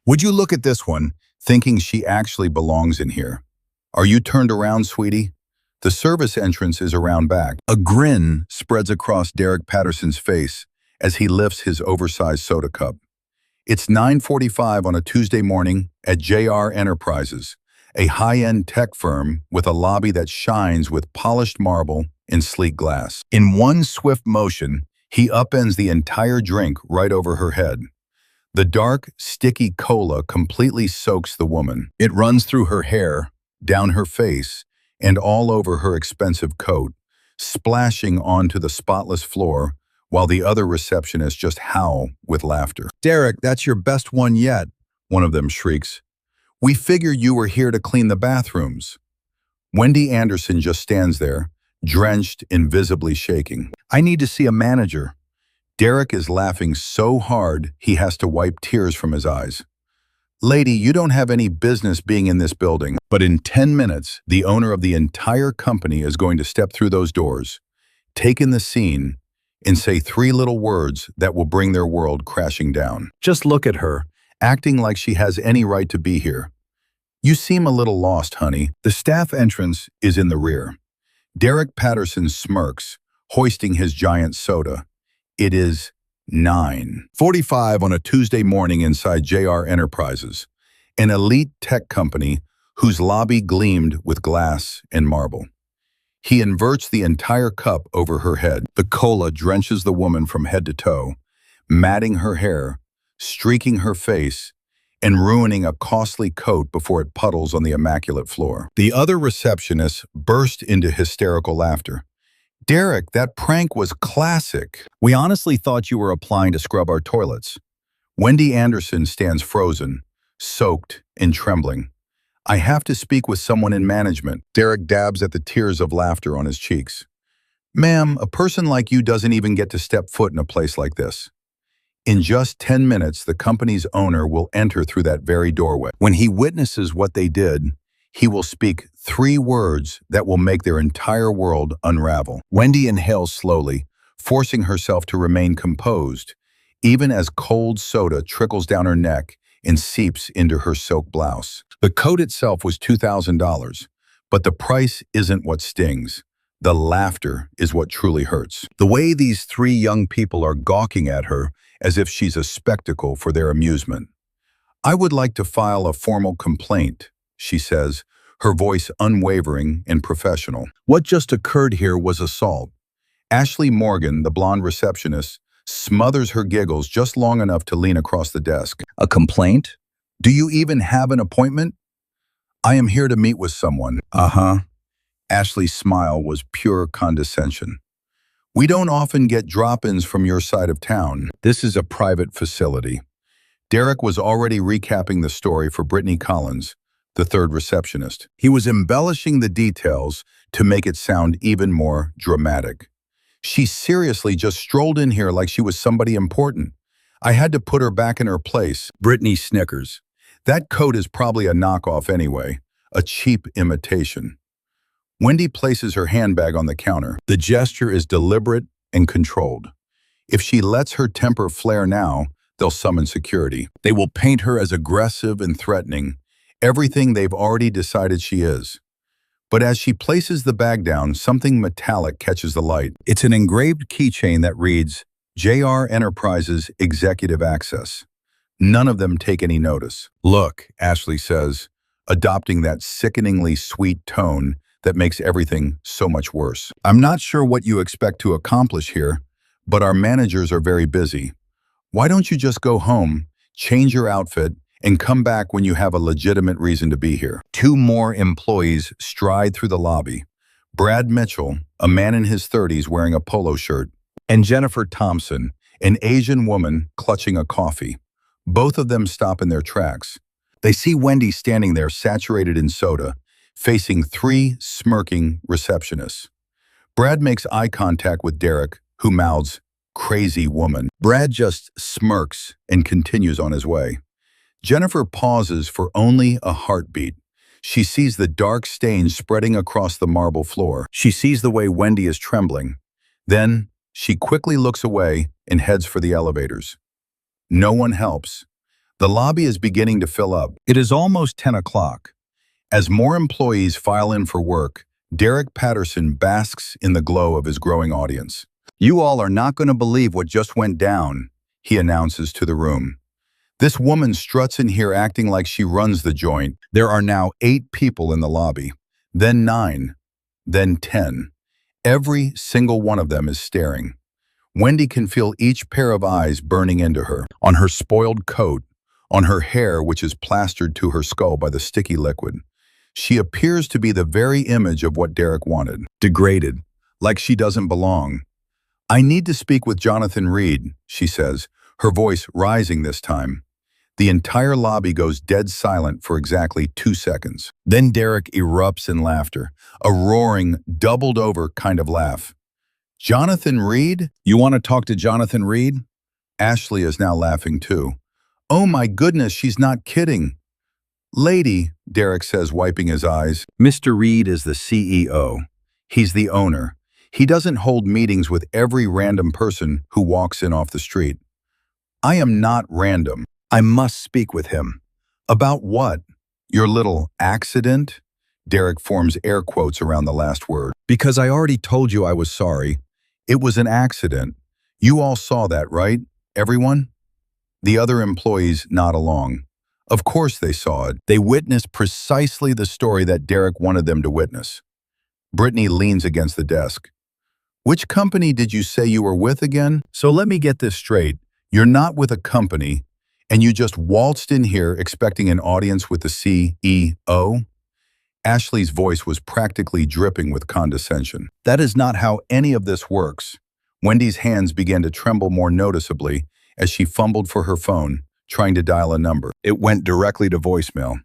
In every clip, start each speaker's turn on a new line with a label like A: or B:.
A: Would you look at this one, thinking she actually belongs in here? Are you turned around, sweetie? The service entrance is around back. A grin spreads across Derek Patterson's face as he lifts his oversized soda cup. It's 9:45 on a Tuesday morning at JR Enterprises, a high-end tech firm with a lobby that shines with polished marble and sleek glass. In one swift motion, he upends the entire drink right over her head. The dark, sticky cola completely soaks the woman. It runs through her hair, down her face, and all over her expensive coat, splashing onto the spotless floor while the other receptionists just howl with laughter. "Derek, that's your best one yet," one of them shrieks. "We figured you were here to clean the bathrooms." Wendy Anderson just stands there, drenched and visibly shaking. "I need to see a manager." Derek is laughing so hard he has to wipe tears from his eyes. "Lady, you don't have any business being in this building." But in 10 minutes, the owner of the entire company is going to step through those doors, take in the scene, and say 3 little words that will bring their world crashing down. Just look at her, acting like she has any right to be here. "You seem a little lost, honey." The staff entrance is in the rear. Derek Patterson smirks, hoisting his giant soda. It is 9:45 on a Tuesday morning inside JR Enterprises, an elite tech company whose lobby gleamed with glass and marble. He inverts the entire cup over her head. The cola drenches the woman from head to toe, matting her hair, streaking her face, and ruining a costly coat before it puddles on the immaculate floor. The other receptionists burst into hysterical laughter. "Derek, that prank was classic. We honestly thought you were applying to scrub our toilets." Wendy Anderson stands frozen, soaked and trembling. "I have to speak with someone in management." Derek dabs at the tears of laughter on his cheeks. "Ma'am, a person like you doesn't even get to step foot in a place like this." In just 10 minutes, the company's owner will enter through that very doorway. When he witnesses what they did, he will speak 3 words that will make their entire world unravel. Wendy inhales slowly, forcing herself to remain composed, even as cold soda trickles down her neck and seeps into her silk blouse. The coat itself was $2,000, but the price isn't what stings. The laughter is what truly hurts. The way these 3 young people are gawking at her as if she's a spectacle for their amusement. "I would like to file a formal complaint," she says, her voice unwavering and professional. "What just occurred here was assault." Ashley Morgan, the blonde receptionist, smothers her giggles just long enough to lean across the desk. "A complaint? Do you even have an appointment?" "I am here to meet with someone." "Uh-huh." Ashley's smile was pure condescension. "We don't often get drop-ins from your side of town. This is a private facility." Derek was already recapping the story for Brittany Collins, the 3rd receptionist. He was embellishing the details to make it sound even more dramatic. "She seriously just strolled in here like she was somebody important. I had to put her back in her place." Brittany snickers. "That coat is probably a knockoff anyway, a cheap imitation." Wendy places her handbag on the counter. The gesture is deliberate and controlled. If she lets her temper flare now, they'll summon security. They will paint her as aggressive and threatening, everything they've already decided she is. But as she places the bag down, something metallic catches the light. It's an engraved keychain that reads, JR Enterprises Executive Access. None of them take any notice. "Look," Ashley says, adopting that sickeningly sweet tone that makes everything so much worse. "I'm not sure what you expect to accomplish here, but our managers are very busy. Why don't you just go home, change your outfit, and come back when you have a legitimate reason to be here?" 2 more employees stride through the lobby. Brad Mitchell, a man in his 30s wearing a polo shirt, and Jennifer Thompson, an Asian woman clutching a coffee. Both of them stop in their tracks. They see Wendy standing there saturated in soda, facing 3 smirking receptionists. Brad makes eye contact with Derek, who mouths, "Crazy woman." Brad just smirks and continues on his way. Jennifer pauses for only a heartbeat. She sees the dark stains spreading across the marble floor. She sees the way Wendy is trembling. Then she quickly looks away and heads for the elevators. No one helps. The lobby is beginning to fill up. It is almost 10 o'clock. As more employees file in for work, Derek Patterson basks in the glow of his growing audience. "You all are not going to believe what just went down," he announces to the room. "This woman struts in here acting like she runs the joint. There are now 8 people in the lobby, then 9, then 10. Every single one of them is staring. Wendy can feel each pair of eyes burning into her, on her spoiled coat, on her hair which is plastered to her skull by the sticky liquid. She appears to be the very image of what Derek wanted, degraded, like she doesn't belong. "I need to speak with Jonathan Reed," she says, her voice rising this time. The entire lobby goes dead silent for exactly 2 seconds. Then Derek erupts in laughter, a roaring, doubled-over kind of laugh. "Jonathan Reed? You want to talk to Jonathan Reed?" Ashley is now laughing too. "Oh my goodness, she's not kidding." "Lady," Derek says, wiping his eyes, "Mr. Reed is the CEO. He's the owner. He doesn't hold meetings with every random person who walks in off the street." "I am not random. I must speak with him." "About what? Your little accident?" Derek forms air quotes around the last word. "Because I already told you I was sorry. It was an accident. You all saw that, right? Everyone?" The other employees nod along. Of course they saw it. They witnessed precisely the story that Derek wanted them to witness. Brittany leans against the desk. "Which company did you say you were with again? So let me get this straight. You're not with a company, and you just waltzed in here expecting an audience with the CEO?" Ashley's voice was practically dripping with condescension. "That is not how any of this works." Wendy's hands began to tremble more noticeably as she fumbled for her phone, trying to dial a number. It went directly to voicemail.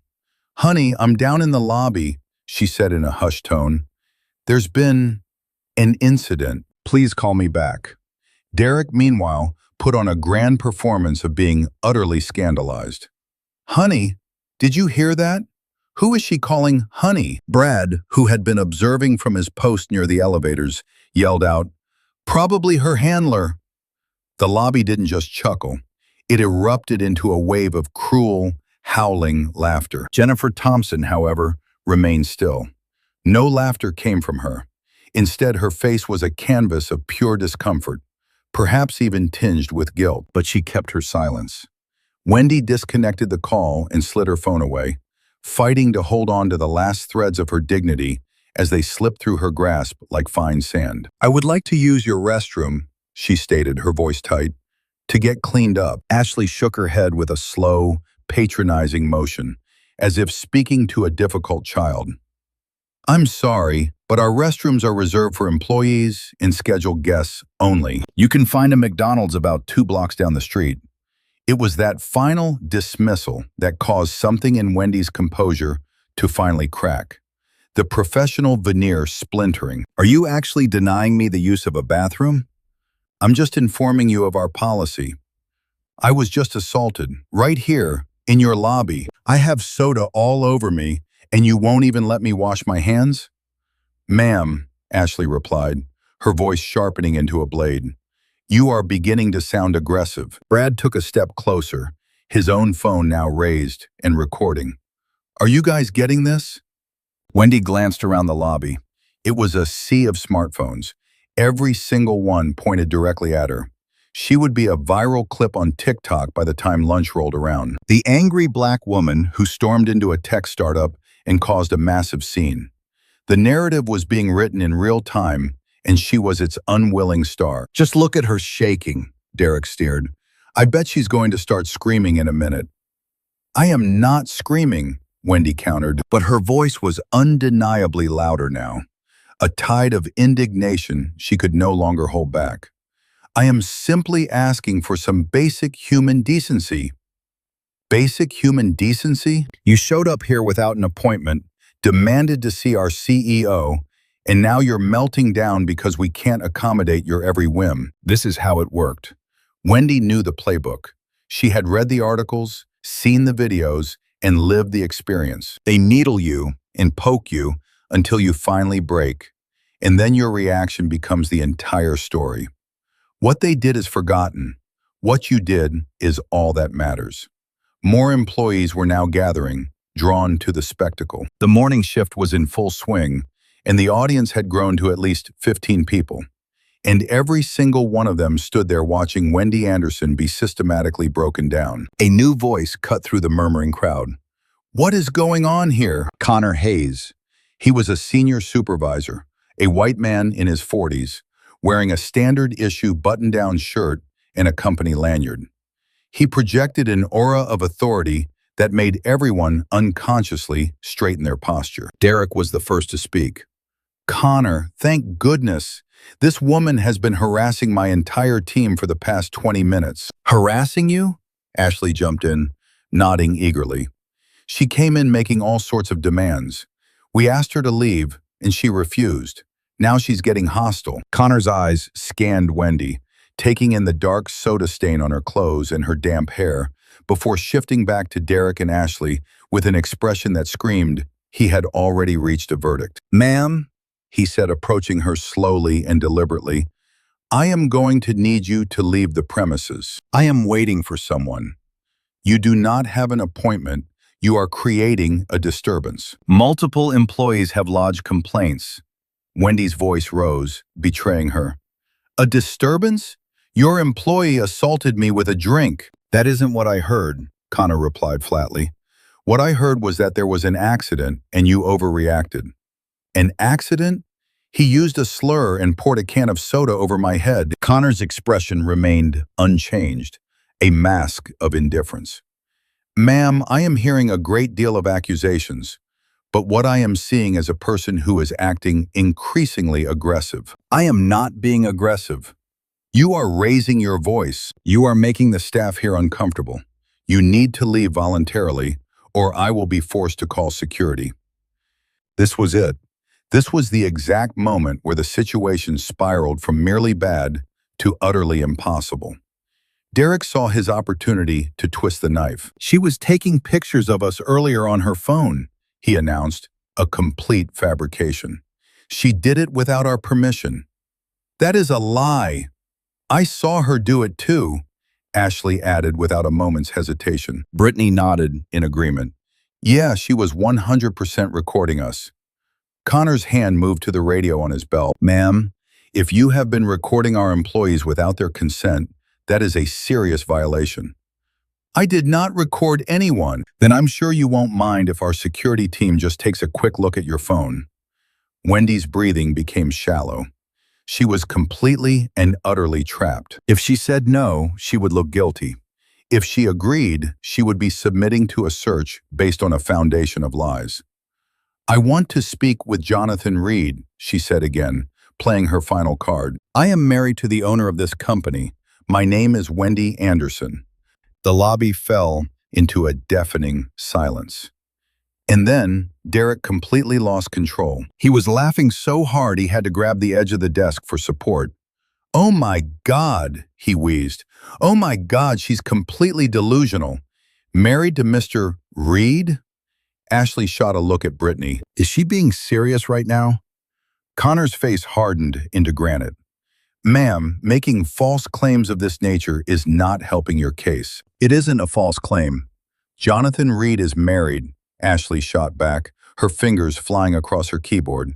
A: "Honey, I'm down in the lobby," she said in a hushed tone. "There's been an incident. Please call me back." Derek, meanwhile, put on a grand performance of being utterly scandalized. "Honey, did you hear that? Who is she calling honey?" Brad, who had been observing from his post near the elevators, yelled out, "Probably her handler." The lobby didn't just chuckle. It erupted into a wave of cruel, howling laughter. Jennifer Thompson, however, remained still. No laughter came from her. Instead, her face was a canvas of pure discomfort, perhaps even tinged with guilt, but she kept her silence. Wendy disconnected the call and slid her phone away, fighting to hold on to the last threads of her dignity as they slipped through her grasp like fine sand. "I would like to use your restroom," she stated, her voice tight, "to get cleaned up." Ashley shook her head with a slow, patronizing motion, as if speaking to a difficult child. "I'm sorry, but our restrooms are reserved for employees and scheduled guests only. You can find a McDonald's about 2 blocks down the street." It was that final dismissal that caused something in Wendy's composure to finally crack. The professional veneer splintering. "Are you actually denying me the use of a bathroom?" "I'm just informing you of our policy. I was just assaulted, right here, in your lobby. I have soda all over me, and you won't even let me wash my hands?" "Ma'am," Ashley replied, her voice sharpening into a blade, "you are beginning to sound aggressive." Brad took a step closer, his own phone now raised and recording. "Are you guys getting this?" Wendy glanced around the lobby. It was a sea of smartphones, every single one pointed directly at her. She would be a viral clip on TikTok by the time lunch rolled around. The angry black woman who stormed into a tech startup and caused a massive scene. The narrative was being written in real time, and she was its unwilling star. "Just look at her shaking," Derek sneered. "I bet she's going to start screaming in a minute." "I am not screaming," Wendy countered, but her voice was undeniably louder now, a tide of indignation she could no longer hold back. "I am simply asking for some basic human decency." "Basic human decency? You showed up here without an appointment, demanded to see our CEO, and now you're melting down because we can't accommodate your every whim." This is how it worked. Wendy knew the playbook. She had read the articles, seen the videos, and lived the experience. They needle you and poke you until you finally break, and then your reaction becomes the entire story. What they did is forgotten. What you did is all that matters. More employees were now gathering, drawn to the spectacle. The morning shift was in full swing, and the audience had grown to at least 15 people. And every single one of them stood there watching Wendy Anderson be systematically broken down. A new voice cut through the murmuring crowd. "What is going on here?" Connor Hayes. He was a senior supervisor, a white man in his 40s, wearing a standard issue button-down shirt and a company lanyard. He projected an aura of authority that made everyone unconsciously straighten their posture. Derek was the first to speak. "Connor, thank goodness. This woman has been harassing my entire team for the past 20 minutes. Harassing you?" Ashley jumped in, nodding eagerly. "She came in making all sorts of demands. We asked her to leave, and she refused. Now she's getting hostile." Connor's eyes scanned Wendy, taking in the dark soda stain on her clothes and her damp hair, before shifting back to Derek and Ashley with an expression that screamed he had already reached a verdict. "Ma'am," he said, approaching her slowly and deliberately, "I am going to need you to leave the premises. I am waiting for someone. You do not have an appointment. You are creating a disturbance. Multiple employees have lodged complaints." Wendy's voice rose, betraying her. "A disturbance? Your employee assaulted me with a drink." "That isn't what I heard," Connor replied flatly. "What I heard was that there was an accident and you overreacted." "An accident?" "He used a slur and poured a can of soda over my head." Connor's expression remained unchanged, a mask of indifference. "Ma'am, I am hearing a great deal of accusations, but what I am seeing is a person who is acting increasingly aggressive." "I am not being aggressive. You are raising your voice. You are making the staff here uncomfortable. You need to leave voluntarily, or I will be forced to call security." This was it. This was the exact moment where the situation spiraled from merely bad to utterly impossible. Derek saw his opportunity to twist the knife. "She was taking pictures of us earlier on her phone," he announced, a complete fabrication. "She did it without our permission." "That is a lie. I saw her do it too," Ashley added without a moment's hesitation. Brittany nodded in agreement. "Yeah, she was 100% recording us." Connor's hand moved to the radio on his belt. "Ma'am, if you have been recording our employees without their consent, that is a serious violation." "I did not record anyone." "Then I'm sure you won't mind if our security team just takes a quick look at your phone." Wendy's breathing became shallow. She was completely and utterly trapped. If she said no, she would look guilty. If she agreed, she would be submitting to a search based on a foundation of lies. "I want to speak with Jonathan Reed," she said again, playing her final card. "I am married to the owner of this company. My name is Wendy Anderson." The lobby fell into a deafening silence. And then, Derek completely lost control. He was laughing so hard he had to grab the edge of the desk for support. "Oh my God," he wheezed. "Oh my God, she's completely delusional. Married to Mr. Reed?" Ashley shot a look at Brittany. "Is she being serious right now?" Connor's face hardened into granite. "Ma'am, making false claims of this nature is not helping your case." "It isn't a false claim. Jonathan Reed is married," Ashley shot back, her fingers flying across her keyboard.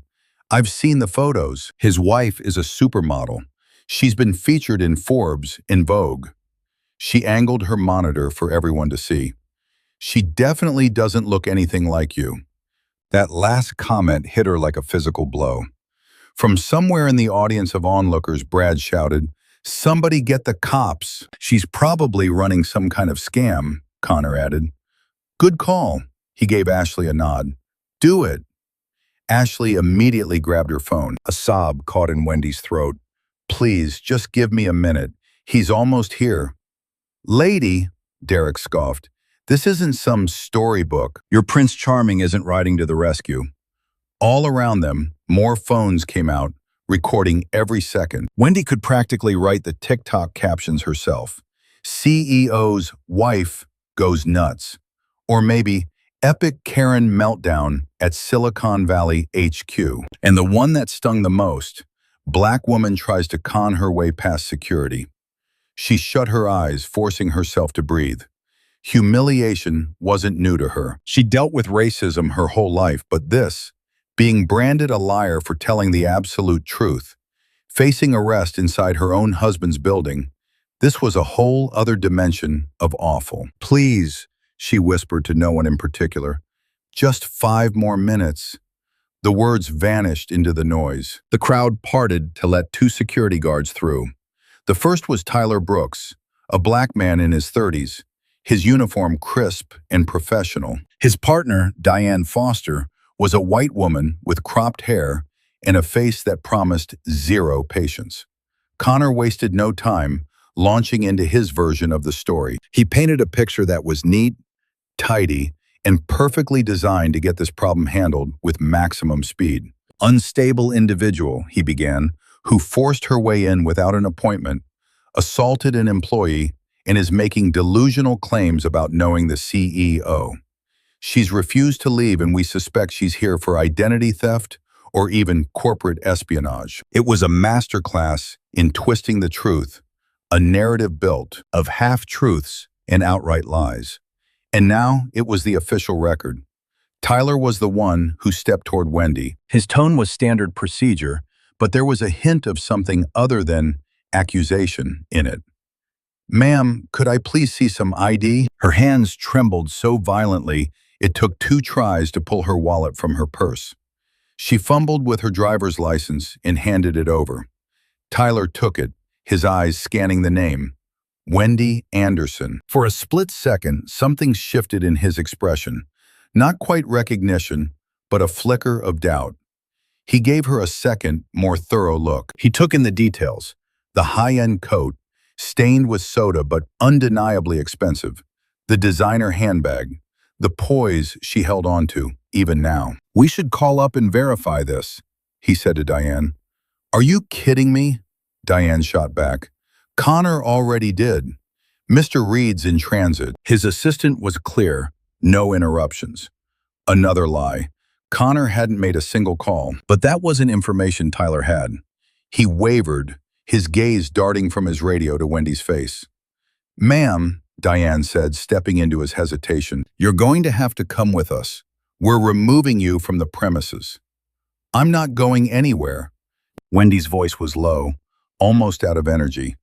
A: "I've seen the photos. His wife is a supermodel. She's been featured in Forbes and Vogue." She angled her monitor for everyone to see. "She definitely doesn't look anything like you." That last comment hit her like a physical blow. From somewhere in the audience of onlookers, Brad shouted, "Somebody get the cops." "She's probably running some kind of scam," Connor added. "Good call." He gave Ashley a nod. "Do it." Ashley immediately grabbed her phone. A sob caught in Wendy's throat. "Please, just give me a minute. He's almost here." "Lady," Derek scoffed, "this isn't some storybook. Your Prince Charming isn't riding to the rescue." All around them, more phones came out, recording every second. Wendy could practically write the TikTok captions herself. "CEO's wife goes nuts." Or maybe, "Epic Karen meltdown at Silicon Valley HQ." And the one that stung the most, "Black woman tries to con her way past security." She shut her eyes, forcing herself to breathe. Humiliation wasn't new to her. She dealt with racism her whole life, but this, being branded a liar for telling the absolute truth, facing arrest inside her own husband's building, this was a whole other dimension of awful. "Please," she whispered to no one in particular, "just 5 more minutes." The words vanished into the noise. The crowd parted to let 2 security guards through. The first was Tyler Brooks, a black man in his 30s, his uniform crisp and professional. His partner, Diane Foster, was a white woman with cropped hair and a face that promised zero patience. Connor wasted no time launching into his version of the story. He painted a picture that was neat, tidy, and perfectly designed to get this problem handled with maximum speed. "Unstable individual," he began, "who forced her way in without an appointment, assaulted an employee, and is making delusional claims about knowing the CEO. She's refused to leave, and we suspect she's here for identity theft or even corporate espionage." It was a masterclass in twisting the truth, a narrative built of half-truths and outright lies. And now it was the official record. Tyler was the one who stepped toward Wendy. His tone was standard procedure, but there was a hint of something other than accusation in it. "Ma'am, could I please see some ID?" Her hands trembled so violently it took 2 tries to pull her wallet from her purse. She fumbled with her driver's license and handed it over. Tyler took it, his eyes scanning the name. Wendy Anderson. For a split second, something shifted in his expression. Not quite recognition, but a flicker of doubt. He gave her a second, more thorough look. He took in the details. The high-end coat, stained with soda but undeniably expensive. The designer handbag. The poise she held onto, even now. "We should call up and verify this," he said to Diane. "Are you kidding me?" Diane shot back. "Connor already did. Mr. Reed's in transit." His assistant was clear. No interruptions. Another lie. Connor hadn't made a single call. But that wasn't information Tyler had. He wavered, his gaze darting from his radio to Wendy's face. "Ma'am," Diane said, stepping into his hesitation, "you're going to have to come with us. We're removing you from the premises." "I'm not going anywhere." Wendy's voice was low, almost out of energy.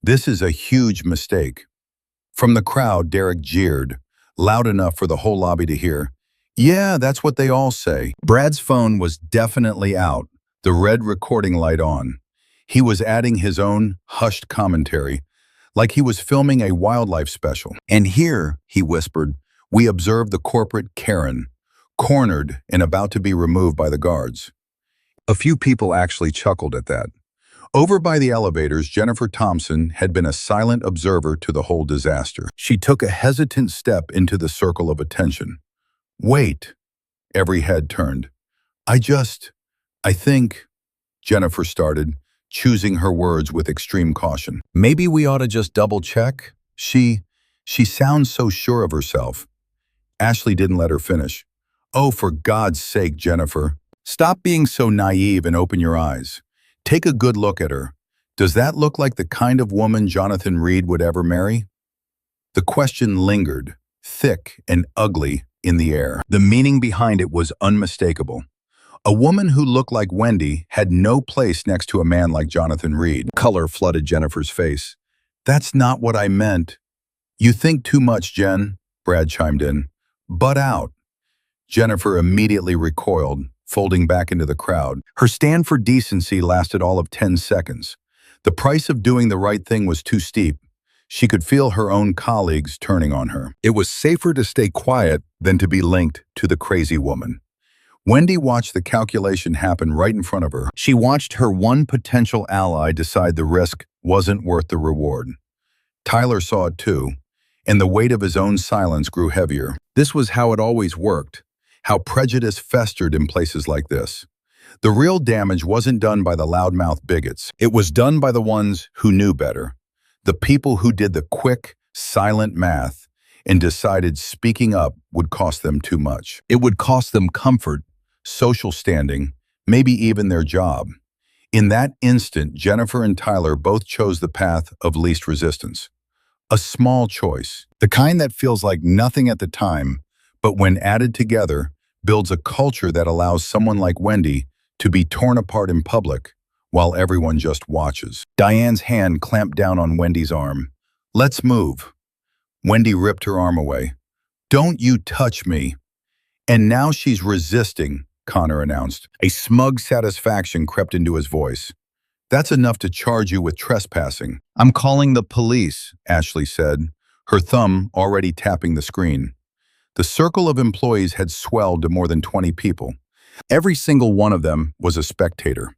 A: "This is a huge mistake." From the crowd, Derek jeered, loud enough for the whole lobby to hear. "Yeah, that's what they all say." Brad's phone was definitely out, the red recording light on. He was adding his own hushed commentary, like he was filming a wildlife special. "And here," he whispered, "we observed the corporate Karen, cornered and about to be removed by the guards." A few people actually chuckled at that. Over by the elevators, Jennifer Thompson had been a silent observer to the whole disaster. She took a hesitant step into the circle of attention. "Wait." Every head turned. I think," Jennifer started, choosing her words with extreme caution. "Maybe we ought to just double-check? She sounds so sure of herself." Ashley didn't let her finish. "Oh, for God's sake, Jennifer. Stop being so naive and open your eyes. Take a good look at her. Does that look like the kind of woman Jonathan Reed would ever marry?" The question lingered, thick and ugly, in the air. The meaning behind it was unmistakable. A woman who looked like Wendy had no place next to a man like Jonathan Reed. Color flooded Jennifer's face. "That's not what I meant." "You think too much, Jen," Brad chimed in. "Butt out." Jennifer immediately recoiled, folding back into the crowd. Her stand for decency lasted all of 10 seconds. The price of doing the right thing was too steep. She could feel her own colleagues turning on her. It was safer to stay quiet than to be linked to the crazy woman. Wendy watched the calculation happen right in front of her. She watched her one potential ally decide the risk wasn't worth the reward. Tyler saw it too, and the weight of his own silence grew heavier. This was how it always worked, how prejudice festered in places like this. The real damage wasn't done by the loudmouth bigots. It was done by the ones who knew better. The people who did the quick, silent math and decided speaking up would cost them too much. It would cost them comfort, social standing, maybe even their job. In that instant, Jennifer and Tyler both chose the path of least resistance. A small choice, the kind that feels like nothing at the time, but when added together, builds a culture that allows someone like Wendy to be torn apart in public while everyone just watches. Diane's hand clamped down on Wendy's arm. "Let's move." Wendy ripped her arm away. "Don't you touch me." "And now she's resisting," Connor announced. A smug satisfaction crept into his voice. "That's enough to charge you with trespassing." "I'm calling the police," Ashley said, her thumb already tapping the screen. The circle of employees had swelled to more than 20 people. Every single one of them was a spectator.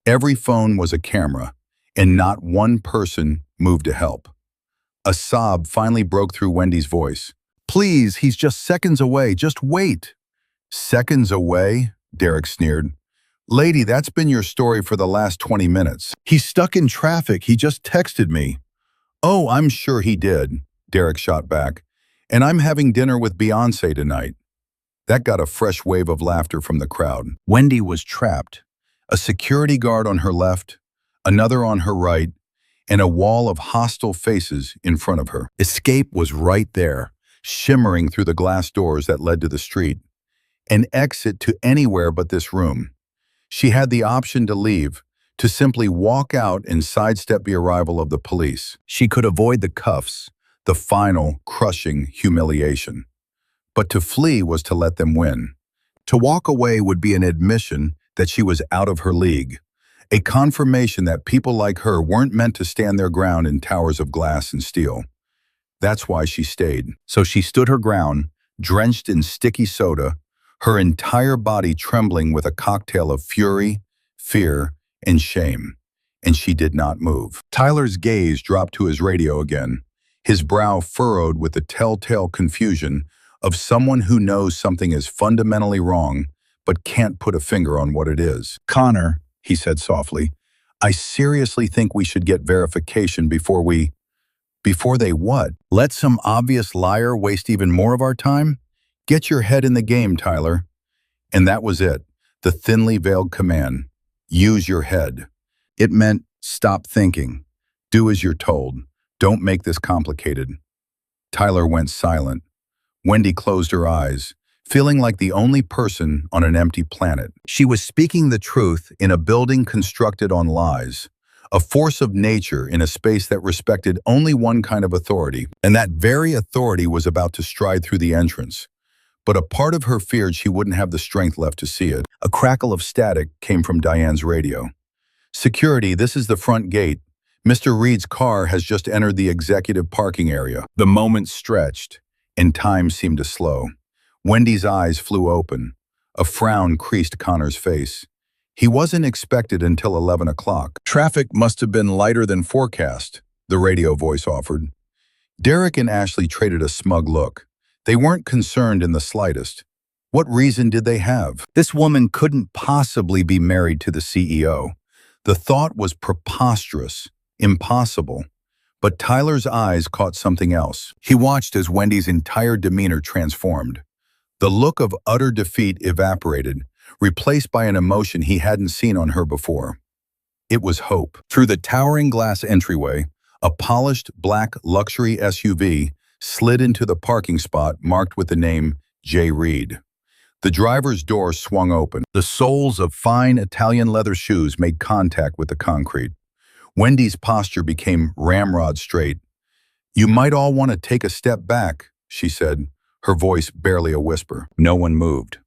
A: Every phone was a camera, and not one person moved to help. A sob finally broke through Wendy's voice. "Please, he's just seconds away. Just wait." "Seconds away?" Derek sneered. "Lady, that's been your story for the last 20 minutes. He's stuck in traffic. He just texted me." "Oh, I'm sure he did," Derek shot back. "And I'm having dinner with Beyoncé tonight." That got a fresh wave of laughter from the crowd. Wendy was trapped. A security guard on her left, another on her right, and a wall of hostile faces in front of her. Escape was right there, shimmering through the glass doors that led to the street. An exit to anywhere but this room. She had the option to leave, to simply walk out and sidestep the arrival of the police. She could avoid the cuffs, the final, crushing humiliation. But to flee was to let them win. To walk away would be an admission that she was out of her league, a confirmation that people like her weren't meant to stand their ground in towers of glass and steel. That's why she stayed. So she stood her ground, drenched in sticky soda, her entire body trembling with a cocktail of fury, fear, and shame. And she did not move. Tyler's gaze dropped to his radio again, his brow furrowed with the telltale confusion of someone who knows something is fundamentally wrong but can't put a finger on what it is. "Connor," he said softly, "I seriously think we should get verification before they what? Let some obvious liar waste even more of our time? Get your head in the game, Tyler." And that was it, the thinly veiled command. Use your head. It meant stop thinking. Do as you're told. Don't make this complicated. Tyler went silent. Wendy closed her eyes, feeling like the only person on an empty planet. She was speaking the truth in a building constructed on lies, a force of nature in a space that respected only one kind of authority, and that very authority was about to stride through the entrance. But a part of her feared she wouldn't have the strength left to see it. A crackle of static came from Diane's radio. "Security, this is the front gate. Mr. Reed's car has just entered the executive parking area." The moment stretched, and time seemed to slow. Wendy's eyes flew open. A frown creased Connor's face. He wasn't expected until 11 o'clock. "Traffic must have been lighter than forecast," the radio voice offered. Derek and Ashley traded a smug look. They weren't concerned in the slightest. What reason did they have? This woman couldn't possibly be married to the CEO. The thought was preposterous, impossible. But Tyler's eyes caught something else. He watched as Wendy's entire demeanor transformed. The look of utter defeat evaporated, replaced by an emotion he hadn't seen on her before. It was hope. Through the towering glass entryway, a polished black luxury SUV slid into the parking spot marked with the name J. Reed. The driver's door swung open. The soles of fine Italian leather shoes made contact with the concrete. Wendy's posture became ramrod straight. "You might all want to take a step back," she said, her voice barely a whisper. No one moved.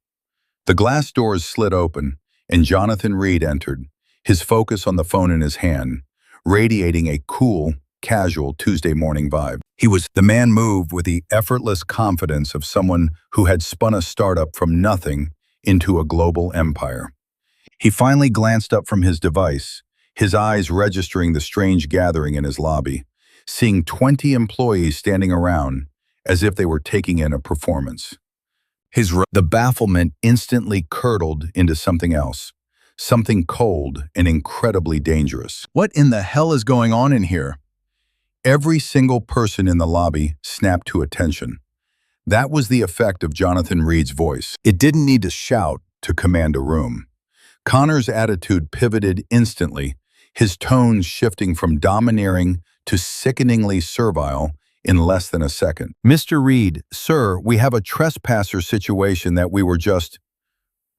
A: The glass doors slid open, and Jonathan Reed entered, his focus on the phone in his hand, radiating a cool, casual Tuesday morning vibe. The man moved with the effortless confidence of someone who had spun a startup from nothing into a global empire. He finally glanced up from his device, his eyes registering the strange gathering in his lobby, seeing 20 employees standing around as if they were taking in a performance. The bafflement instantly curdled into something else, something cold and incredibly dangerous. "What in the hell is going on in here?" Every single person in the lobby snapped to attention. That was the effect of Jonathan Reed's voice. It didn't need to shout to command a room. Connor's attitude pivoted instantly, his tones shifting from domineering to sickeningly servile in less than a second. Mr. Reed, sir, we have a trespasser situation that we were just...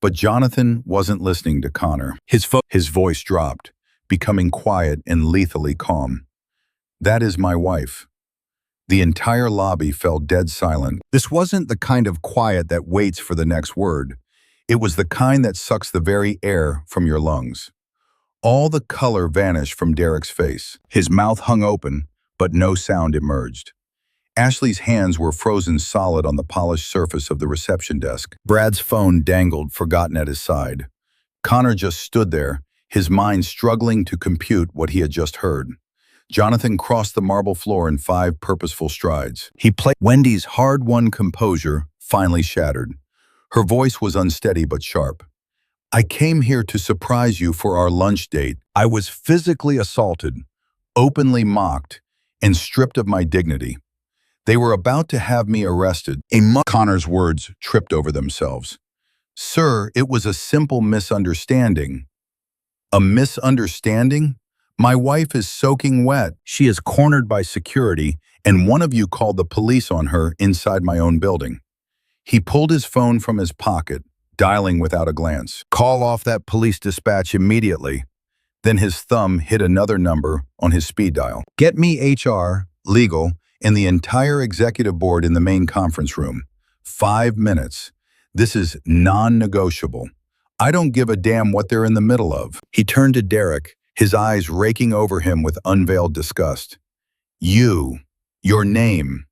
A: But Jonathan wasn't listening to Connor. His voice dropped, becoming quiet and lethally calm. That is my wife. The entire lobby fell dead silent. This wasn't the kind of quiet that waits for the next word. It was the kind that sucks the very air from your lungs. All the color vanished from Derek's face. His mouth hung open, but no sound emerged. Ashley's hands were frozen solid on the polished surface of the reception desk. Brad's phone dangled, forgotten at his side. Connor just stood there, his mind struggling to compute what he had just heard. Jonathan crossed the marble floor in 5 purposeful strides. Wendy's hard-won composure finally shattered. Her voice was unsteady but sharp. I came here to surprise you for our lunch date. I was physically assaulted, openly mocked, and stripped of my dignity. They were about to have me arrested. Connor's words tripped over themselves. Sir, it was a simple misunderstanding. A misunderstanding? My wife is soaking wet. She is cornered by security, and one of you called the police on her inside my own building. He pulled his phone from his pocket, dialing without a glance. Call off that police dispatch immediately. Then his thumb hit another number on his speed dial. Get me HR, legal, and the entire executive board in the main conference room. 5 minutes. This is non-negotiable. I don't give a damn what they're in the middle of. He turned to Derek, his eyes raking over him with unveiled disgust. Your name.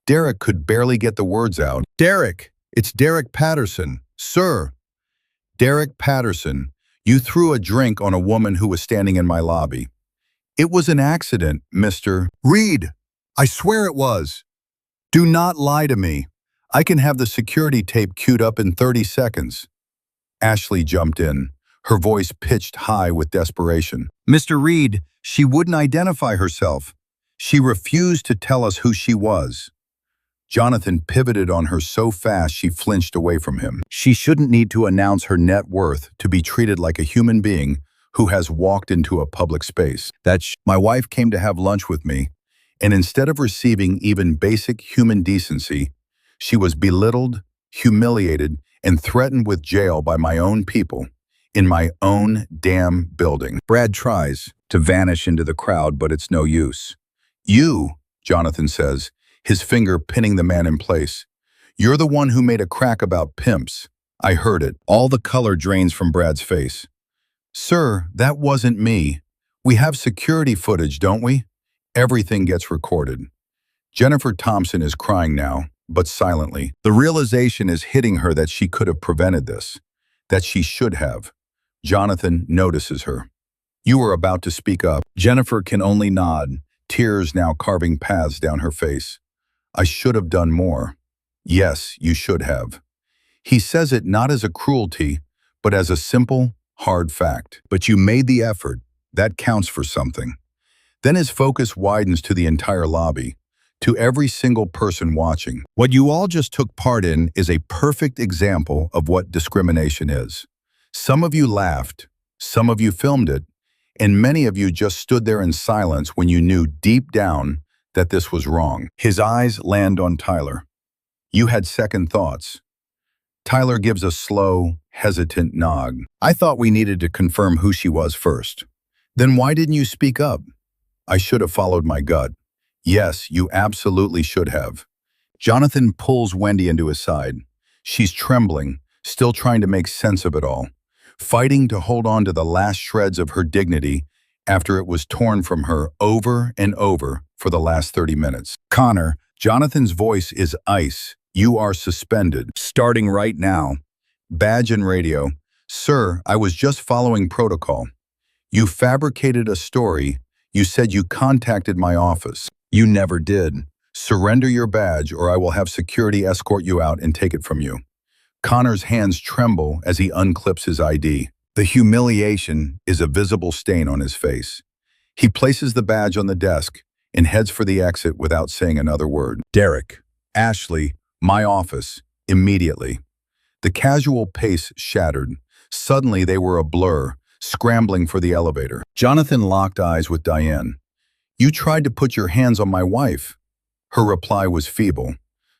A: Derek could barely get the words out. Derek, it's Derek Patterson, sir. Derek Patterson, you threw a drink on a woman who was standing in my lobby. It was an accident, Mr. Reed. I swear it was. Do not lie to me. I can have the security tape queued up in 30 seconds. Ashley jumped in, her voice pitched high with desperation. Mr. Reed, she wouldn't identify herself. She refused to tell us who she was. Jonathan pivoted on her so fast she flinched away from him. She shouldn't need to announce her net worth to be treated like a human being who has walked into a public space. My wife came to have lunch with me, and instead of receiving even basic human decency, she was belittled, humiliated, and threatened with jail by my own people in my own damn building. Brad tries to vanish into the crowd, but it's no use. You, Jonathan says, his finger pinning the man in place. You're the one who made a crack about pimps. I heard it. All the color drains from Brad's face. Sir, that wasn't me. We have security footage, don't we? Everything gets recorded. Jennifer Thompson is crying now, but silently. The realization is hitting her that she could have prevented this, that she should have. Jonathan notices her. You are about to speak up. Jennifer can only nod, tears now carving paths down her face. I should have done more. Yes, you should have. He says it not as a cruelty, but as a simple, hard fact. But you made the effort. That counts for something. Then his focus widens to the entire lobby, to every single person watching. What you all just took part in is a perfect example of what discrimination is. Some of you laughed, some of you filmed it, and many of you just stood there in silence when you knew deep down that this was wrong. His eyes land on Tyler. You had second thoughts. Tyler gives a slow, hesitant nod. I thought we needed to confirm who she was first. Then why didn't you speak up? I should have followed my gut. Yes, you absolutely should have. Jonathan pulls Wendy into his side. She's trembling, still trying to make sense of it all, fighting to hold on to the last shreds of her dignity after it was torn from her over and over for the last 30 minutes. Connor, Jonathan's voice is ice. You are suspended. Starting right now. Badge and radio. Sir, I was just following protocol. You fabricated a story. You said you contacted my office. You never did. Surrender your badge or I will have security escort you out and take it from you. Connor's hands tremble as he unclips his ID. The humiliation is a visible stain on his face. He places the badge on the desk and heads for the exit without saying another word. Derek, Ashley, my office, immediately. The casual pace shattered. Suddenly they were a blur, scrambling for the elevator. Jonathan locked eyes with Diane. You tried to put your hands on my wife. Her reply was feeble.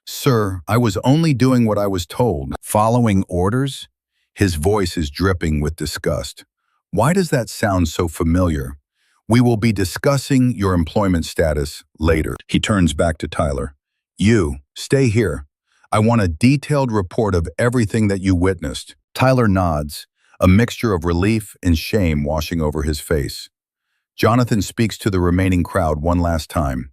A: "Sir, I was only doing what I was told." "Following orders?" His voice is dripping with disgust. "Why does that sound so familiar? We will be discussing your employment status later." He turns back to Tyler. "You, stay here. I want a detailed report of everything that you witnessed." Tyler nods, a mixture of relief and shame washing over his face. Jonathan speaks to the remaining crowd one last time.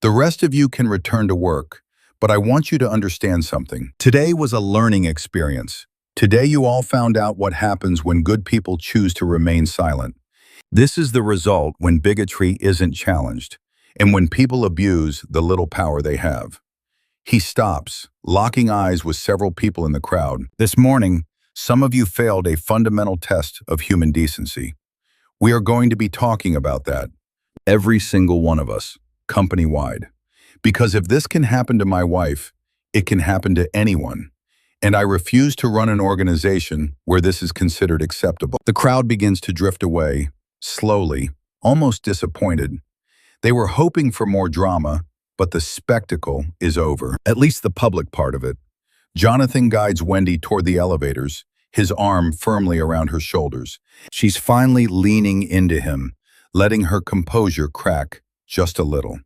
A: "The rest of you can return to work, but I want you to understand something. Today was a learning experience. Today you all found out what happens when good people choose to remain silent. This is the result when bigotry isn't challenged, and when people abuse the little power they have." He stops, locking eyes with several people in the crowd. "This morning, some of you failed a fundamental test of human decency. We are going to be talking about that. Every single one of us, company-wide. Because if this can happen to my wife, it can happen to anyone. And I refuse to run an organization where this is considered acceptable." The crowd begins to drift away, slowly, almost disappointed. They were hoping for more drama, but the spectacle is over, at least the public part of it. Jonathan guides Wendy toward the elevators, his arm firmly around her shoulders. She's finally leaning into him, letting her composure crack just a little.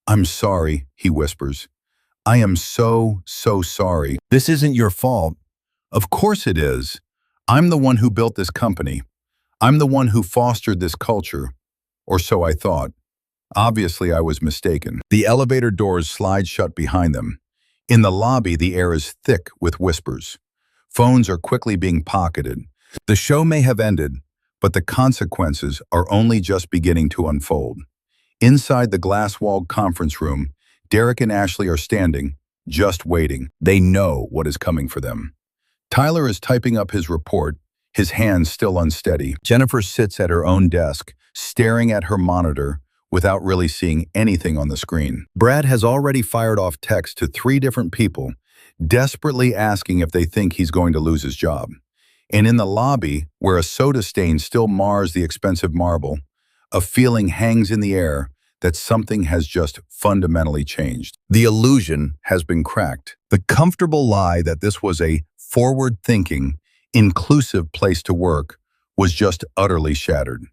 A: "I'm sorry," he whispers. "I am so sorry. This isn't your fault." "Of course it is. I'm the one who built this company. I'm the one who fostered this culture. Or so I thought. Obviously, I was mistaken." The elevator doors slide shut behind them. In the lobby, the air is thick with whispers. Phones are quickly being pocketed. The show may have ended, but the consequences are only just beginning to unfold. Inside the glass-walled conference room, Derek and Ashley are standing, just waiting. They know what is coming for them. Tyler is typing up his report, his hands still unsteady. Jennifer sits at her own desk, staring at her monitor without really seeing anything on the screen. Brad has already fired off texts to 3 different people, desperately asking if they think he's going to lose his job. And in the lobby, where a soda stain still mars the expensive marble, a feeling hangs in the air that something has just fundamentally changed. The illusion has been cracked. The comfortable lie that this was a forward-thinking, inclusive place to work was just utterly shattered.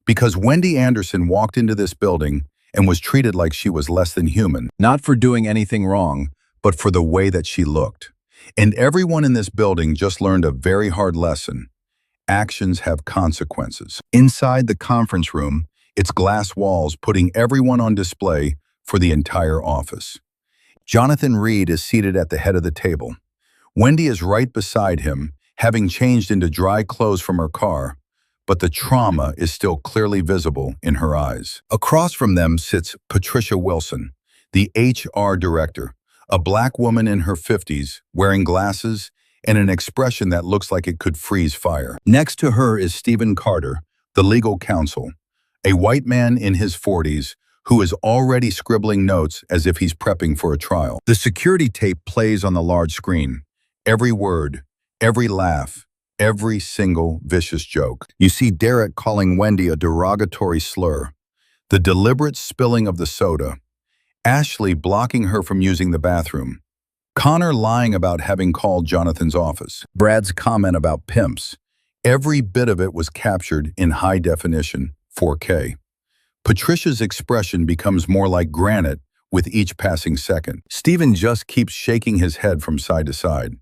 A: Because Wendy Anderson walked into this building and was treated like she was less than human, not for doing anything wrong, but for the way that she looked. And everyone in this building just learned a very hard lesson. Actions have consequences. Inside the conference room, its glass walls putting everyone on display for the entire office. Jonathan Reed is seated at the head of the table. Wendy is right beside him, having changed into dry clothes from her car, but the trauma is still clearly visible in her eyes. Across from them sits Patricia Wilson, the HR director, a black woman in her 50s, wearing glasses and an expression that looks like it could freeze fire. Next to her is Stephen Carter, the legal counsel, a white man in his 40s who is already scribbling notes as if he's prepping for a trial. The security tape plays on the large screen. Every word, every laugh, every single vicious joke. You see Derek calling Wendy a derogatory slur, the deliberate spilling of the soda, Ashley blocking her from using the bathroom, Connor lying about having called Jonathan's office, Brad's comment about pimps. Every bit of it was captured in high definition, 4K. Patricia's expression becomes more like granite with each passing second. Stephen just keeps shaking his head from side to side.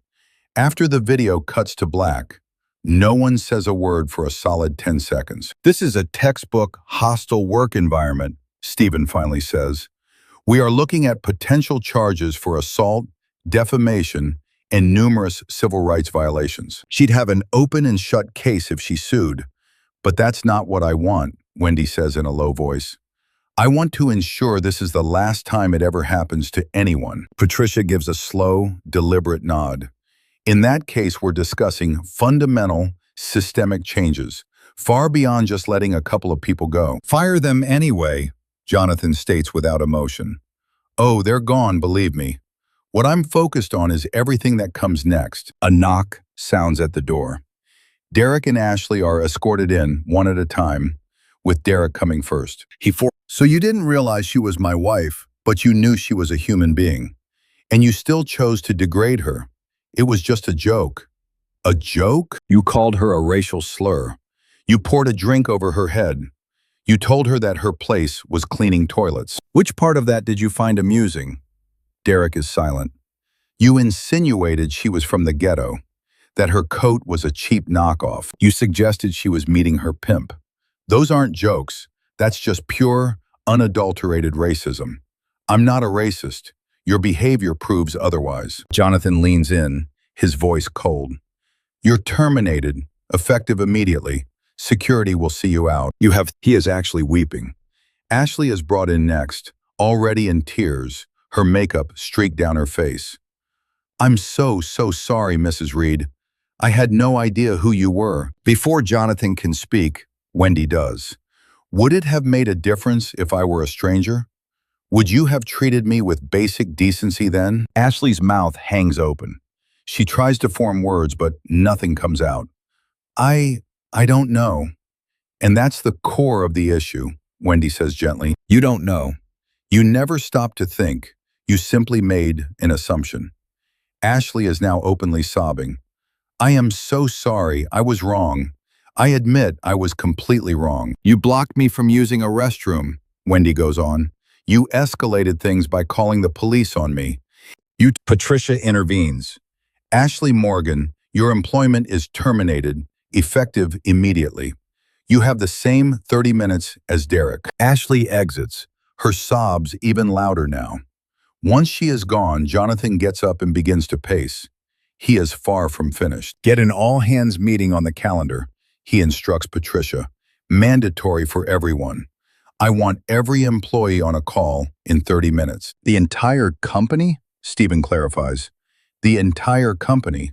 A: After the video cuts to black, no one says a word for a solid 10 seconds. "This is a textbook hostile work environment," Stephen finally says. "We are looking at potential charges for assault, defamation, and numerous civil rights violations. She'd have an open and shut case if she sued. But that's not what I want," Wendy says in a low voice. "I want to ensure this is the last time it ever happens to anyone." Patricia gives a slow, deliberate nod. "In that case, we're discussing fundamental, systemic changes, far beyond just letting a couple of people go." "Fire them anyway," Jonathan states without emotion. "Oh, they're gone, believe me. What I'm focused on is everything that comes next." A knock sounds at the door. Derek and Ashley are escorted in, one at a time, with Derek coming first. "So you didn't realize she was my wife?" but you knew she was a human being, and you still chose to degrade her. It was just a joke. A joke? You called her a racial slur. You poured a drink over her head. You told her that her place was cleaning toilets. Which part of that did you find amusing? Derek is silent. You insinuated she was from the ghetto, that her coat was a cheap knockoff. You suggested she was meeting her pimp. Those aren't jokes. That's just pure, unadulterated racism. I'm not a racist. Your behavior proves otherwise. Jonathan leans in, his voice cold. You're terminated, effective immediately. Security will see you out. He is actually weeping. Ashley is brought in next, already in tears, her makeup streaked down her face. I'm so sorry, Mrs. Reed. I had no idea who you were. Before Jonathan can speak, Wendy does. Would it have made a difference if I were a stranger? Would you have treated me with basic decency then? Ashley's mouth hangs open. She tries to form words, but nothing comes out. I don't know. And that's the core of the issue, Wendy says gently. You don't know. You never stopped to think. You simply made an assumption. Ashley is now openly sobbing. I am so sorry. I was wrong. I admit I was completely wrong. You blocked me from using a restroom, Wendy goes on. You escalated things by calling the police on me. Patricia intervenes. Ashley Morgan, your employment is terminated, effective immediately. You have the same 30 minutes as Derek. Ashley exits, her sobs even louder now. Once she is gone, Jonathan gets up and begins to pace. He is far from finished. Get an all-hands meeting on the calendar, he instructs Patricia. Mandatory for everyone. I want every employee on a call in 30 minutes. The entire company? Stephen clarifies. The entire company.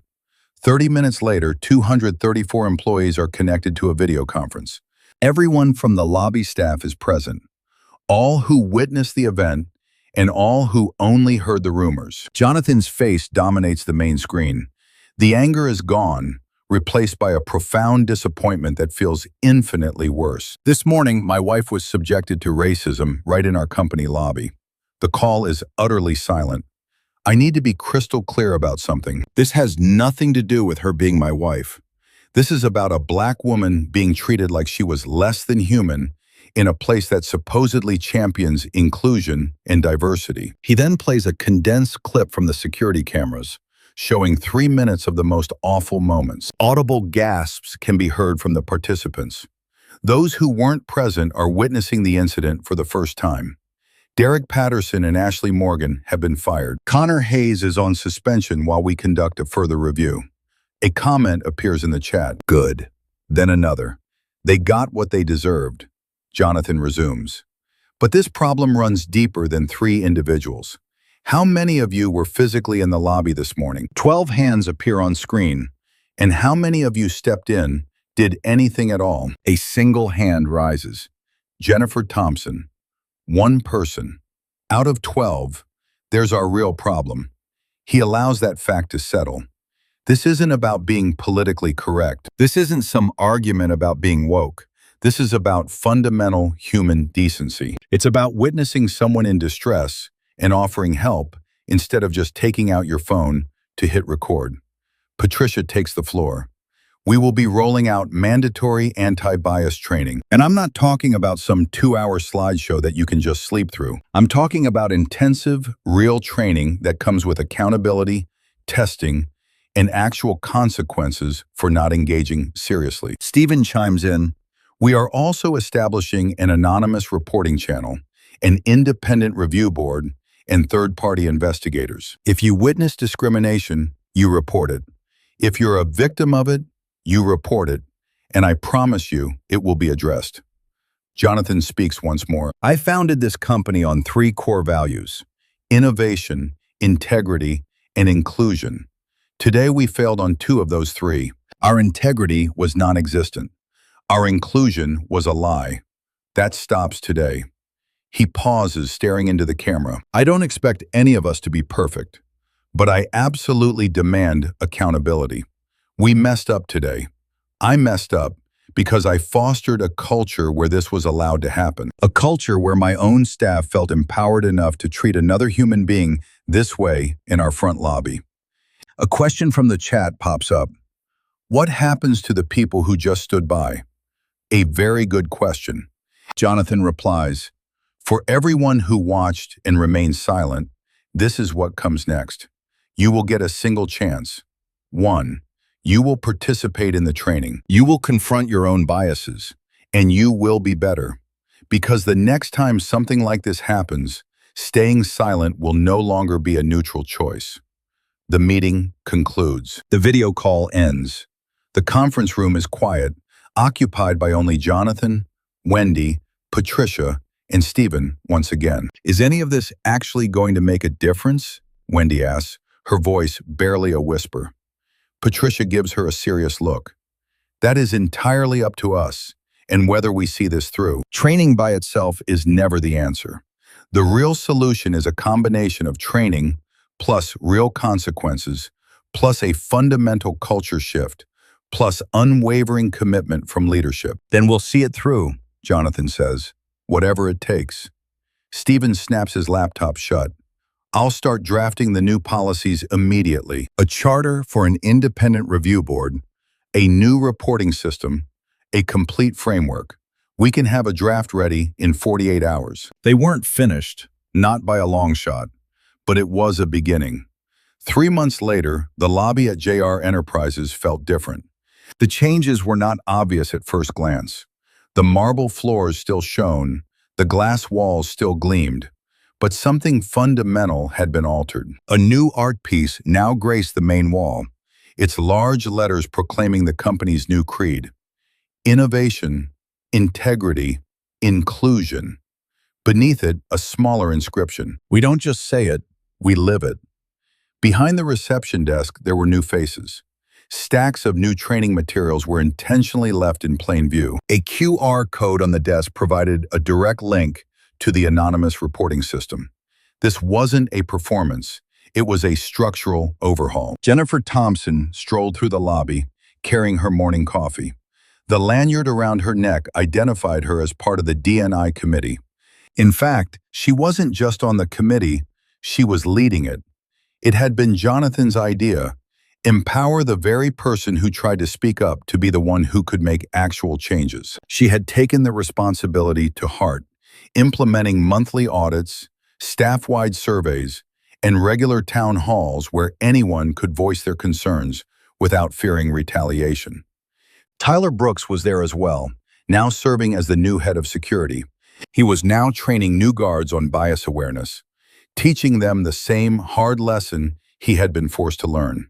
A: 30 minutes later, 234 employees are connected to a video conference. Everyone from the lobby staff is present. All who witnessed the event and all who only heard the rumors. Jonathan's face dominates the main screen. The anger is gone, replaced by a profound disappointment that feels infinitely worse. This morning, my wife was subjected to racism right in our company lobby. The call is utterly silent. I need to be crystal clear about something. This has nothing to do with her being my wife. This is about a black woman being treated like she was less than human in a place that supposedly champions inclusion and diversity. He then plays a condensed clip from the security cameras, showing 3 minutes of the most awful moments. Audible gasps can be heard from the participants. Those who weren't present are witnessing the incident for the first time. Derek Patterson and Ashley Morgan have been fired. Connor Hayes is on suspension while we conduct a further review. A comment appears in the chat. Good. Then another. They got what they deserved. Jonathan resumes. But this problem runs deeper than 3 individuals. How many of you were physically in the lobby this morning? 12 hands appear on screen. And how many of you stepped in, did anything at all? A single hand rises. Jennifer Thompson. 1 person. Out of 12, there's our real problem. He allows that fact to settle. This isn't about being politically correct. This isn't some argument about being woke. This is about fundamental human decency. It's about witnessing someone in distress and offering help instead of just taking out your phone to hit record. Patricia takes the floor. We will be rolling out mandatory anti-bias training. And I'm not talking about some 2-hour slideshow that you can just sleep through. I'm talking about intensive, real training that comes with accountability, testing, and actual consequences for not engaging seriously. Stephen chimes in. We are also establishing an anonymous reporting channel, an independent review board, and third-party investigators. If you witness discrimination, you report it. If you're a victim of it, you report it, and I promise you it will be addressed. Jonathan speaks once more. I founded this company on 3 core values: innovation, integrity, and inclusion. Today we failed on 2 of those 3. Our integrity was non-existent. Our inclusion was a lie. That stops today. He pauses, staring into the camera. I don't expect any of us to be perfect, but I absolutely demand accountability. We messed up today. I messed up because I fostered a culture where this was allowed to happen. A culture where my own staff felt empowered enough to treat another human being this way in our front lobby. A question from the chat pops up. What happens to the people who just stood by? A very good question. Jonathan replies, for everyone who watched and remained silent, this is what comes next. You will get a single chance. 1. You will participate in the training. You will confront your own biases, and you will be better. Because the next time something like this happens, staying silent will no longer be a neutral choice. The meeting concludes. The video call ends. The conference room is quiet, occupied by only Jonathan, Wendy, Patricia, and Stephen once again. Is any of this actually going to make a difference? Wendy asks, her voice barely a whisper. Patricia gives her a serious look. That is entirely up to us, and whether we see this through. Training by itself is never the answer. The real solution is a combination of training, plus real consequences, plus a fundamental culture shift, plus unwavering commitment from leadership. Then we'll see it through, Jonathan says, whatever it takes. Stephen snaps his laptop shut. I'll start drafting the new policies immediately. A charter for an independent review board, a new reporting system, a complete framework. We can have a draft ready in 48 hours. They weren't finished, not by a long shot, but it was a beginning. 3 months later, the lobby at JR Enterprises felt different. The changes were not obvious at first glance. The marble floors still shone, the glass walls still gleamed, but something fundamental had been altered. A new art piece now graced the main wall, its large letters proclaiming the company's new creed. Innovation, integrity, inclusion. Beneath it, a smaller inscription. We don't just say it, we live it. Behind the reception desk, there were new faces. Stacks of new training materials were intentionally left in plain view. A QR code on the desk provided a direct link to the anonymous reporting system. This wasn't a performance, it was a structural overhaul. Jennifer Thompson strolled through the lobby, carrying her morning coffee. The lanyard around her neck identified her as part of the D&I committee. In fact, she wasn't just on the committee, she was leading it. It had been Jonathan's idea. Empower the very person who tried to speak up to be the one who could make actual changes. She had taken the responsibility to heart, implementing monthly audits, staff-wide surveys, and regular town halls where anyone could voice their concerns without fearing retaliation. Tyler Brooks was there as well, now serving as the new head of security. He was now training new guards on bias awareness, teaching them the same hard lesson he had been forced to learn.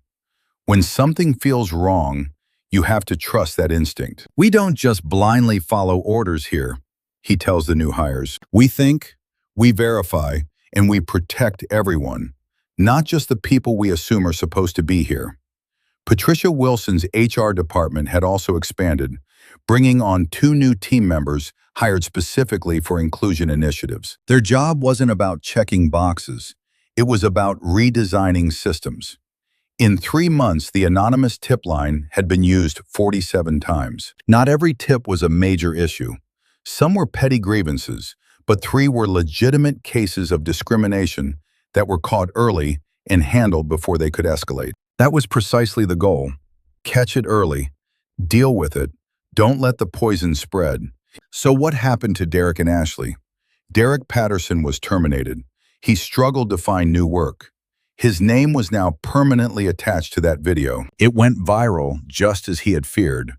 A: When something feels wrong, you have to trust that instinct. We don't just blindly follow orders here, he tells the new hires. We think, we verify, and we protect everyone, not just the people we assume are supposed to be here. Patricia Wilson's HR department had also expanded, bringing on 2 new team members hired specifically for inclusion initiatives. Their job wasn't about checking boxes. It was about redesigning systems. In 3 months, the anonymous tip line had been used 47 times. Not every tip was a major issue. Some were petty grievances, but 3 were legitimate cases of discrimination that were caught early and handled before they could escalate. That was precisely the goal. Catch it early, deal with it, don't let the poison spread. So what happened to Derek and Ashley? Derek Patterson was terminated. He struggled to find new work. His name was now permanently attached to that video. It went viral just as he had feared,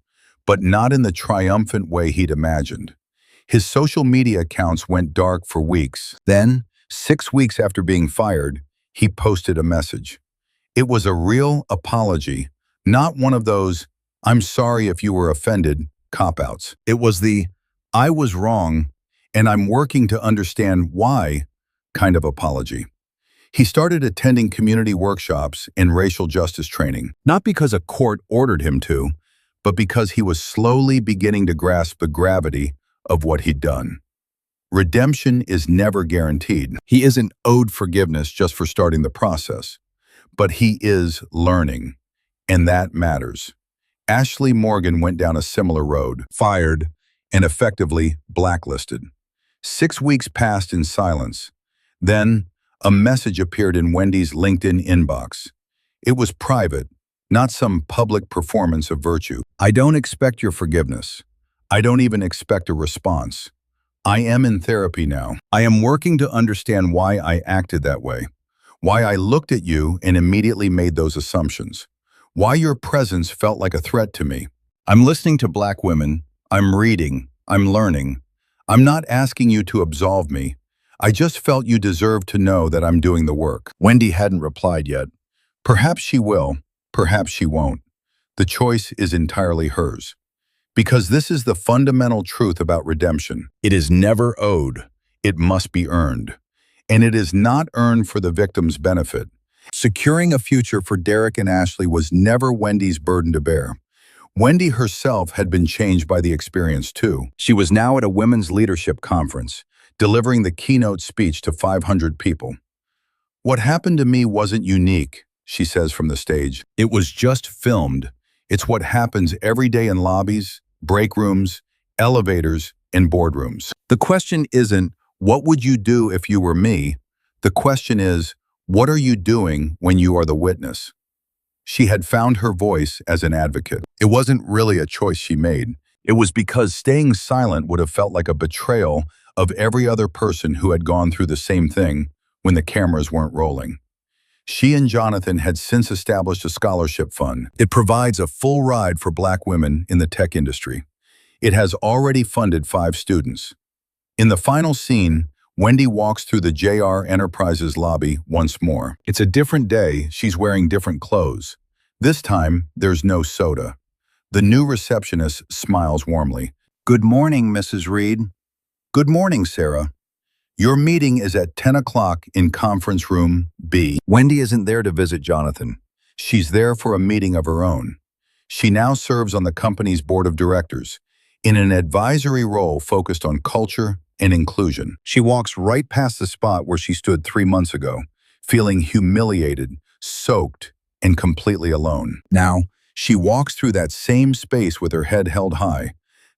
A: but not in the triumphant way he'd imagined. His social media accounts went dark for weeks. Then, 6 weeks after being fired, he posted a message. It was a real apology, not one of those, "I'm sorry if you were offended," cop-outs. It was the, "I was wrong, and I'm working to understand why" kind of apology. He started attending community workshops and racial justice training, not because a court ordered him to, but because he was slowly beginning to grasp the gravity of what he'd done. Redemption is never guaranteed. He isn't owed forgiveness just for starting the process, but he is learning, and that matters. Ashley Morgan went down a similar road, fired, and effectively blacklisted. 6 weeks passed in silence. Then, a message appeared in Wendy's LinkedIn inbox. It was private, not some public performance of virtue. I don't expect your forgiveness. I don't even expect a response. I am in therapy now. I am working to understand why I acted that way, why I looked at you and immediately made those assumptions, why your presence felt like a threat to me. I'm listening to Black women. I'm reading. I'm learning. I'm not asking you to absolve me. I just felt you deserved to know that I'm doing the work. Wendy hadn't replied yet. Perhaps she will. Perhaps she won't. The choice is entirely hers. Because this is the fundamental truth about redemption. It is never owed. It must be earned. And it is not earned for the victim's benefit. Securing a future for Derek and Ashley was never Wendy's burden to bear. Wendy herself had been changed by the experience too. She was now at a women's leadership conference, delivering the keynote speech to 500 people. What happened to me wasn't unique, she says from the stage. It was just filmed. It's what happens every day in lobbies, break rooms, elevators, and boardrooms. The question isn't, what would you do if you were me? The question is, what are you doing when you are the witness? She had found her voice as an advocate. It wasn't really a choice she made. It was because staying silent would have felt like a betrayal of every other person who had gone through the same thing when the cameras weren't rolling. She and Jonathan had since established a scholarship fund. It provides a full ride for Black women in the tech industry. It has already funded 5 students. In the final scene, Wendy walks through the JR Enterprises lobby once more. It's a different day. She's wearing different clothes. This time, there's no soda. The new receptionist smiles warmly. Good morning, Mrs. Reed. Good morning, Sarah. Your meeting is at 10 o'clock in conference room B. Wendy isn't there to visit Jonathan. She's there for a meeting of her own. She now serves on the company's board of directors, in an advisory role focused on culture and inclusion. She walks right past the spot where she stood 3 months ago, feeling humiliated, soaked, and completely alone. Now, she walks through that same space with her head held high,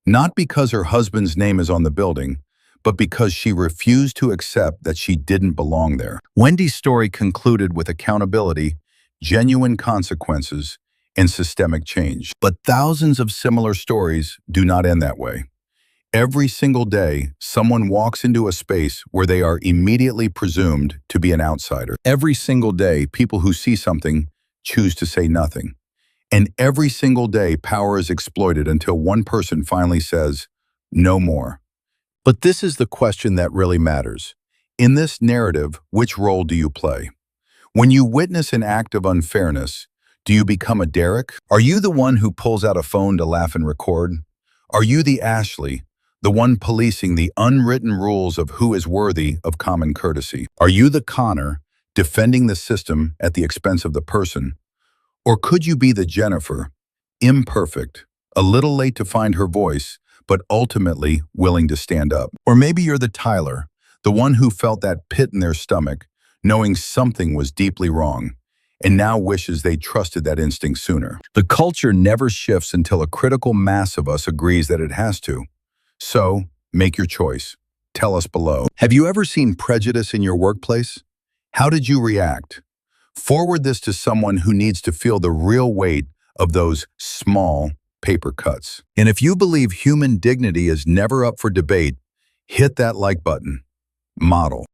A: not because her husband's name is on the building, but because she refused to accept that she didn't belong there. Wendy's story concluded with accountability, genuine consequences, and systemic change. But thousands of similar stories do not end that way. Every single day, someone walks into a space where they are immediately presumed to be an outsider. Every single day, people who see something choose to say nothing. And every single day, power is exploited until one person finally says, no more. But this is the question that really matters. In this narrative, which role do you play? When you witness an act of unfairness, do you become a Derek? Are you the one who pulls out a phone to laugh and record? Are you the Ashley, the one policing the unwritten rules of who is worthy of common courtesy? Are you the Connor, defending the system at the expense of the person? Or could you be the Jennifer, imperfect, a little late to find her voice, but ultimately willing to stand up? Or maybe you're the Tyler, the one who felt that pit in their stomach, knowing something was deeply wrong, and now wishes they trusted that instinct sooner. The culture never shifts until a critical mass of us agrees that it has to. So, make your choice. Tell us below. Have you ever seen prejudice in your workplace? How did you react? Forward this to someone who needs to feel the real weight of those small paper cuts. And if you believe human dignity is never up for debate, hit that like button. Model.